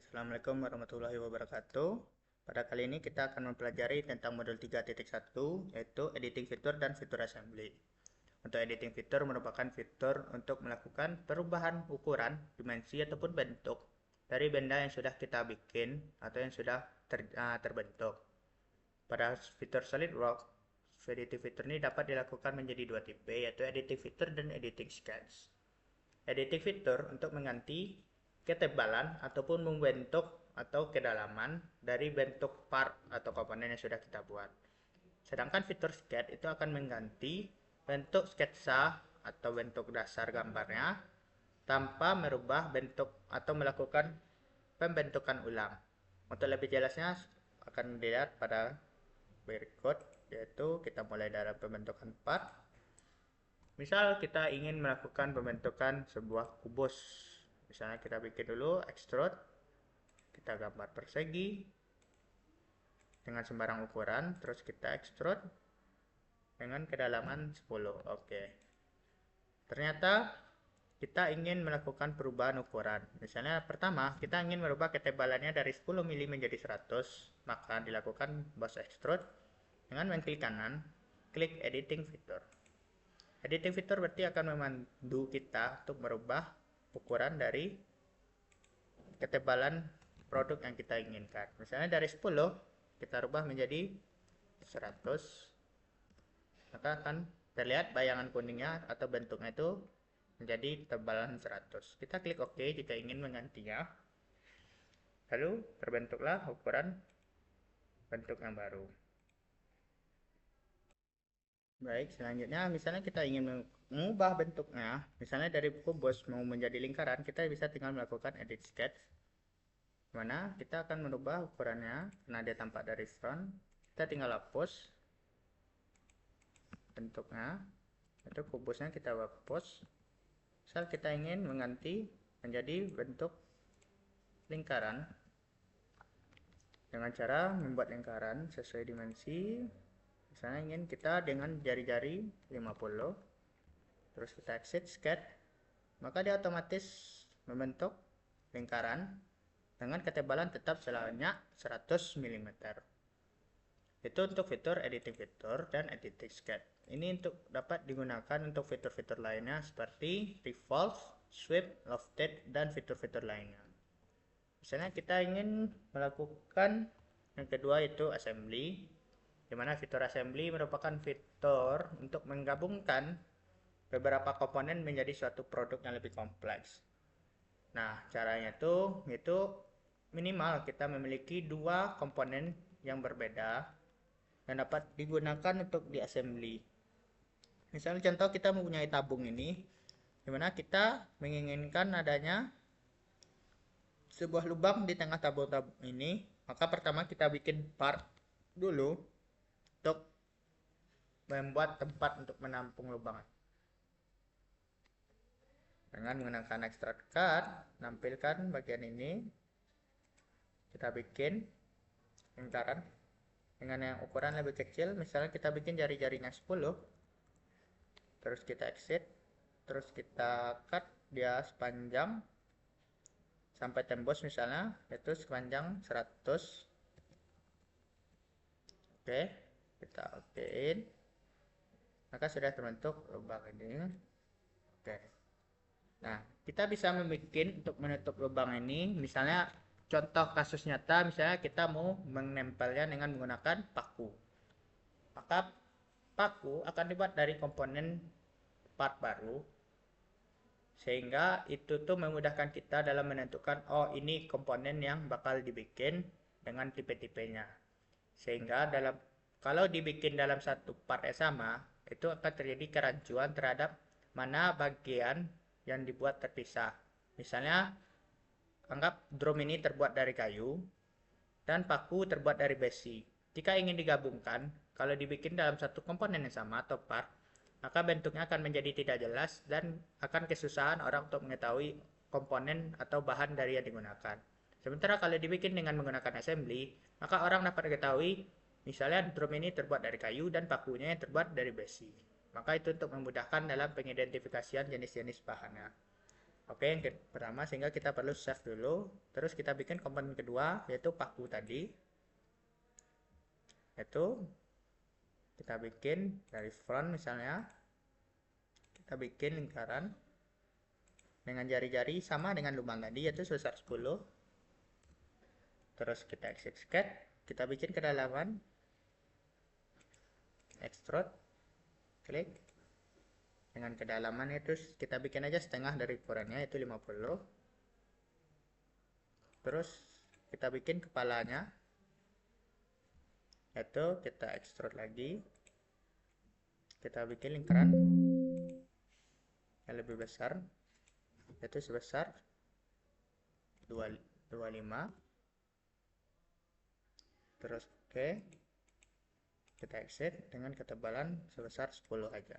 Assalamualaikum warahmatullahi wabarakatuh. Pada kali ini kita akan mempelajari tentang modul 3.1 yaitu editing fitur dan fitur assembly. Untuk editing fitur merupakan fitur untuk melakukan perubahan ukuran, dimensi ataupun bentuk dari benda yang sudah kita bikin atau yang sudah terbentuk. Pada fitur SolidWorks, editing fitur ini dapat dilakukan menjadi dua tipe yaitu editing fitur dan editing sketch. Editing fitur untuk mengganti ketebalan ataupun membentuk atau kedalaman dari bentuk part atau komponen yang sudah kita buat. Sedangkan fitur sketch itu akan mengganti bentuk sketsa atau bentuk dasar gambarnya tanpa merubah bentuk atau melakukan pembentukan ulang. Untuk lebih jelasnya akan dilihat pada berikut, yaitu kita mulai dari pembentukan part. Misal kita ingin melakukan pembentukan sebuah kubus. Misalnya kita bikin dulu extrude, kita gambar persegi dengan sembarang ukuran, terus kita extrude dengan kedalaman 10. Oke. Ternyata kita ingin melakukan perubahan ukuran. Misalnya pertama, kita ingin merubah ketebalannya dari 10 mm menjadi 100, maka dilakukan boss extrude dengan mengklik kanan, klik editing fitur. Editing fitur berarti akan memandu kita untuk merubah ukuran dari ketebalan produk yang kita inginkan. Misalnya dari 10 kita rubah menjadi 100, maka akan terlihat bayangan kuningnya atau bentuknya itu menjadi tebalan 100. Kita klik OK jika ingin menggantinya. Lalu terbentuklah ukuran bentuk yang baru. Baik, selanjutnya misalnya kita ingin mengubah bentuknya, misalnya dari kubus mau menjadi lingkaran, kita bisa tinggal melakukan edit sketch, mana kita akan merubah ukurannya karena dia tampak dari front. Kita tinggal hapus bentuknya, itu kubusnya kita hapus. Misal kita ingin mengganti menjadi bentuk lingkaran dengan cara membuat lingkaran sesuai dimensi. Misalnya ingin kita dengan jari-jari 50, terus kita exit sketch, maka dia otomatis membentuk lingkaran dengan ketebalan tetap sebanyak 100 mm. Itu untuk fitur editing fitur dan editing sketch. Ini untuk dapat digunakan untuk fitur-fitur lainnya seperti revolve, sweep, lofted, dan fitur-fitur lainnya. Misalnya kita ingin melakukan yang kedua itu assembly, di mana fitur assembly merupakan fitur untuk menggabungkan beberapa komponen menjadi suatu produk yang lebih kompleks. Nah, caranya itu minimal kita memiliki dua komponen yang berbeda yang dapat digunakan untuk di assembly. Misalnya contoh kita mempunyai tabung ini, di mana kita menginginkan adanya sebuah lubang di tengah tabung-tabung ini, maka pertama kita bikin part dulu untuk membuat tempat untuk menampung lubang. Dengan menggunakan extrude cut, nampilkan bagian ini, kita bikin lingkaran dengan yang ukuran lebih kecil. Misalnya kita bikin jari-jarinya 10, terus kita exit, terus kita cut dia sepanjang sampai tembus, misalnya itu sepanjang 100. Oke, kita okein, maka sudah terbentuk lubang ini. Oke, nah kita bisa membuat untuk menutup lubang ini, misalnya contoh kasus nyata, misalnya kita mau menempelnya dengan menggunakan paku, maka paku akan dibuat dari komponen part baru, sehingga itu tuh memudahkan kita dalam menentukan oh ini komponen yang bakal dibikin dengan tipe-tipenya, sehingga kalau dibikin dalam satu part yang sama itu akan terjadi kerancuan terhadap mana bagian yang dibuat terpisah. Misalnya anggap drum ini terbuat dari kayu dan paku terbuat dari besi. Jika ingin digabungkan, kalau dibikin dalam satu komponen yang sama atau part, maka bentuknya akan menjadi tidak jelas dan akan kesusahan orang untuk mengetahui komponen atau bahan dari yang digunakan. Sementara kalau dibikin dengan menggunakan assembly, maka orang dapat mengetahui misalnya drum ini terbuat dari kayu dan pakunya yang terbuat dari besi. Maka itu untuk memudahkan dalam pengidentifikasian jenis-jenis bahannya. Oke, yang pertama sehingga kita perlu save dulu. Terus kita bikin komponen kedua yaitu paku tadi. Itu kita bikin dari front misalnya. Kita bikin lingkaran dengan jari-jari sama dengan lubang tadi yaitu sebesar 10. Terus kita exit sketch, kita bikin kedalaman, extrude, klik. Dengan kedalaman itu kita bikin aja setengah dari ukurannya yaitu 50. Terus kita bikin kepalanya, yaitu kita extrude lagi. Kita bikin lingkaran yang lebih besar yaitu sebesar 25. Terus oke, kita exit dengan ketebalan sebesar 10 aja.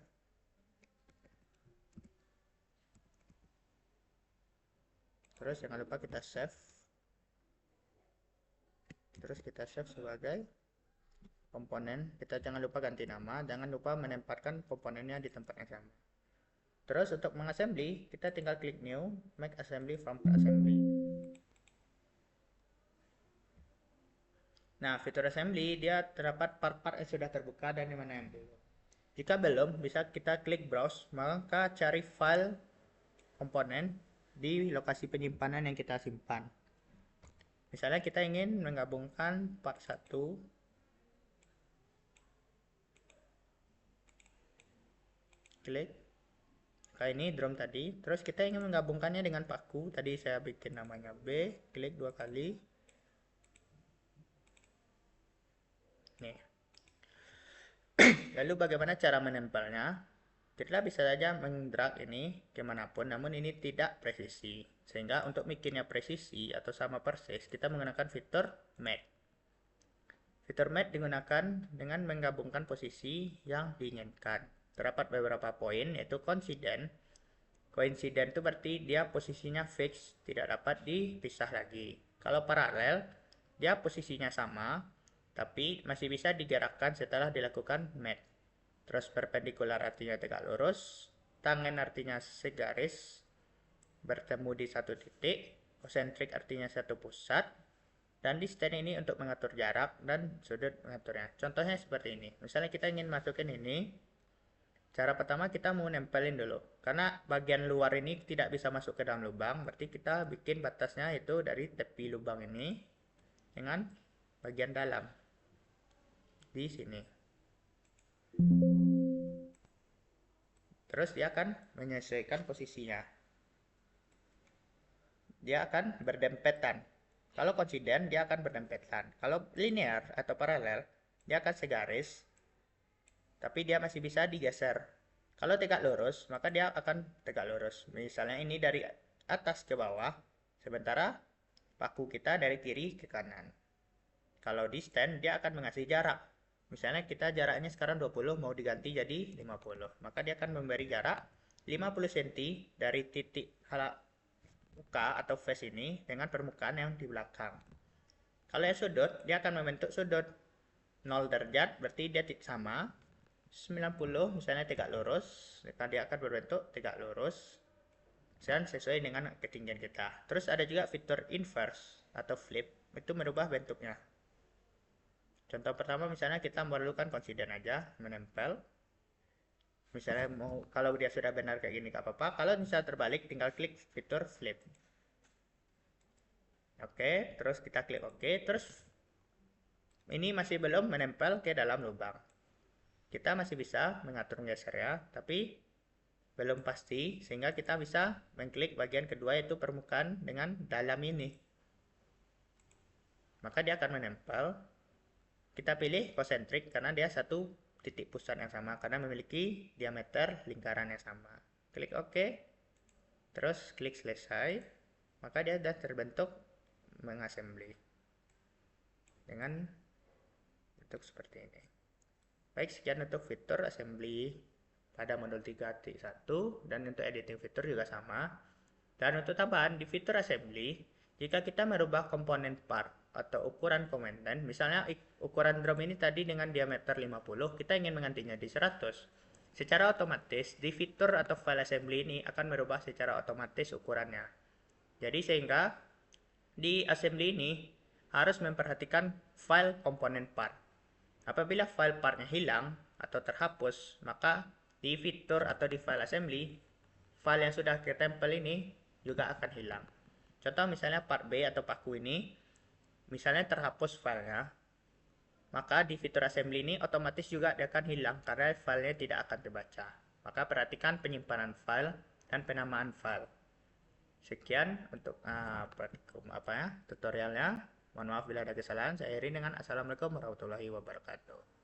Terus jangan lupa kita save. Terus kita save sebagai komponen. Kita jangan lupa ganti nama, jangan lupa menempatkan komponennya di tempat yang sama. Terus untuk mengassembly, kita tinggal klik new, make assembly from assembly. Nah, fitur assembly dia terdapat part-part yang sudah terbuka dan yang mana yang belum. Jika belum, bisa kita klik browse, maka cari file komponen di lokasi penyimpanan yang kita simpan. Misalnya kita ingin menggabungkan part 1 klik. Kayak ini drum tadi. Terus kita ingin menggabungkannya dengan paku. Tadi saya bikin namanya B, klik 2 kali. Nih. Lalu bagaimana cara menempelnya? Kita bisa saja mendrag ini kemanapun, namun ini tidak presisi. Sehingga untuk bikinnya presisi atau sama persis, kita menggunakan fitur Matte. Fitur Matte digunakan dengan menggabungkan posisi yang diinginkan. Terdapat beberapa poin, yaitu coincident. Coincident itu berarti dia posisinya fix, tidak dapat dipisah lagi. Kalau paralel, dia posisinya sama, tapi masih bisa digerakkan setelah dilakukan matte. Terus perpendikular artinya tegak lurus, tangen artinya segaris, bertemu di satu titik, concentric artinya satu pusat, dan distance ini untuk mengatur jarak dan sudut mengaturnya. Contohnya seperti ini. Misalnya kita ingin masukin ini, cara pertama kita mau nempelin dulu. Karena bagian luar ini tidak bisa masuk ke dalam lubang, berarti kita bikin batasnya itu dari tepi lubang ini dengan bagian dalam. Di sini. Terus dia akan menyesuaikan posisinya. Dia akan berdempetan. Kalau coincident, dia akan berdempetan. Kalau linear atau paralel, dia akan segaris, tapi dia masih bisa digeser. Kalau tegak lurus, maka dia akan tegak lurus. Misalnya ini dari atas ke bawah, sementara paku kita dari kiri ke kanan. Kalau distance, dia akan mengasih jarak. Misalnya kita jaraknya sekarang 20, mau diganti jadi 50. Maka dia akan memberi jarak 50 cm dari titik muka atau face ini dengan permukaan yang di belakang. Kalau yang sudut, dia akan membentuk sudut 0 derajat, berarti dia sama. 90 misalnya tegak lurus, maka dia akan berbentuk tegak lurus dan sesuai dengan ketinggian kita. Terus ada juga fitur inverse atau flip, itu merubah bentuknya. Contoh pertama misalnya kita memerlukan coincident aja, menempel. Misalnya mau kalau dia sudah benar kayak gini gak apa-apa. Kalau misalnya terbalik tinggal klik fitur flip. Oke, terus kita klik oke. Terus ini masih belum menempel ke dalam lubang. Kita masih bisa mengatur gesernya, tapi belum pasti sehingga kita bisa mengklik bagian kedua yaitu permukaan dengan dalam ini. Maka dia akan menempel. Kita pilih concentric karena dia satu titik pusat yang sama karena memiliki diameter lingkaran yang sama. Klik OK. Terus klik selesai. Maka dia sudah terbentuk mengassembly. Dengan bentuk seperti ini. Baik, sekian untuk fitur assembly pada modul 3.1 dan untuk editing fitur juga sama. Dan untuk tambahan di fitur assembly, jika kita merubah komponen part atau ukuran komponen, misalnya ukuran drum ini tadi dengan diameter 50, kita ingin menggantinya di 100. Secara otomatis, di fitur atau file assembly ini akan merubah secara otomatis ukurannya. Jadi sehingga di assembly ini harus memperhatikan file komponen part. Apabila file partnya hilang atau terhapus, maka di fitur atau di file assembly, file yang sudah kita tempel ini juga akan hilang. Contoh misalnya part B atau paku ini, misalnya terhapus filenya, maka di fitur assembly ini otomatis juga dia akan hilang karena filenya tidak akan terbaca. Maka perhatikan penyimpanan file dan penamaan file. Sekian untuk tutorialnya. Mohon maaf bila ada kesalahan. Saya akhiri dengan Assalamualaikum warahmatullahi wabarakatuh.